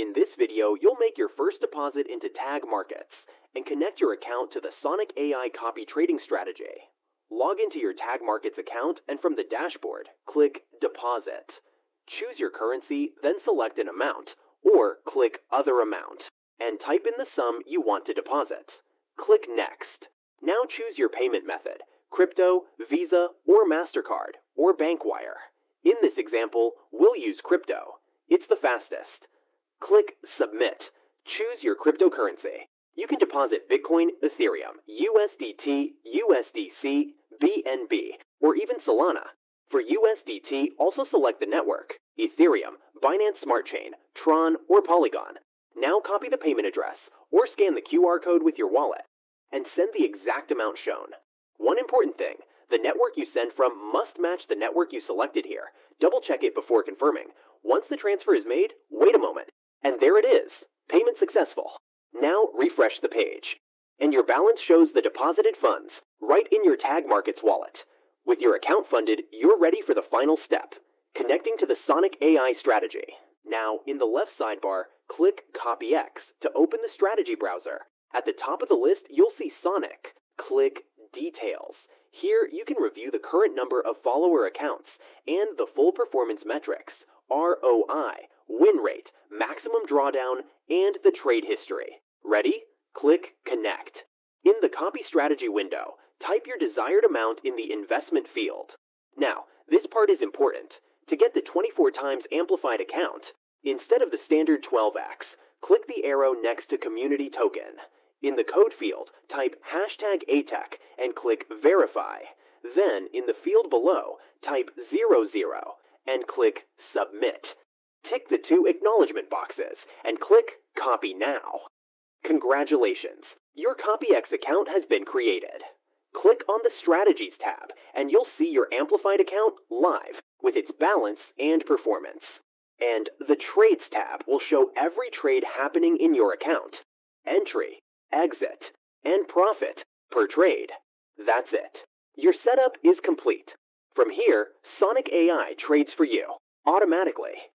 In this video, you'll make your first deposit into Tag Markets and connect your account to the Sonic AI copy trading strategy. Log into your Tag Markets account and from the dashboard, click Deposit. Choose your currency, then select an amount, or click Other Amount, and type in the sum you want to deposit. Click Next. Now choose your payment method, crypto, Visa, or MasterCard, or bank wire. In this example, we'll use crypto. It's the fastest. Click Submit. Choose your cryptocurrency. You can deposit Bitcoin, Ethereum, USDT, USDC, BNB, or even Solana. For USDT, also select the network, Ethereum, Binance Smart Chain, Tron, or Polygon. Now copy the payment address, or scan the QR code with your wallet, and send the exact amount shown. One important thing, the network you send from must match the network you selected here. Double check it before confirming. Once the transfer is made, wait a moment. And there it is, payment successful. Now refresh the page, and your balance shows the deposited funds right in your Tag Markets wallet. With your account funded, you're ready for the final step, connecting to the Sonic AI strategy. Now, in the left sidebar, click copyforex to open the strategy browser. At the top of the list, you'll see Sonic. Click Details. Here, you can review the current number of follower accounts and the full performance metrics, ROI, win rate, maximum drawdown, and the trade history. Ready? Click Connect. In the Copy Strategy window, type your desired amount in the investment field. Now, this part is important. To get the 24 times amplified account, instead of the standard 12x, click the arrow next to Community Token. In the code field, type #ATEC and click Verify. Then, in the field below, type 00 and click Submit. Tick the 2 acknowledgement boxes and click Copy Now. Congratulations! Your copyforex account has been created. Click on the Strategies tab and you'll see your amplified account live with its balance and performance. And the Trades tab will show every trade happening in your account. Entry, exit, and profit per trade. That's it. Your setup is complete. From here, Sonic AI trades for you, automatically.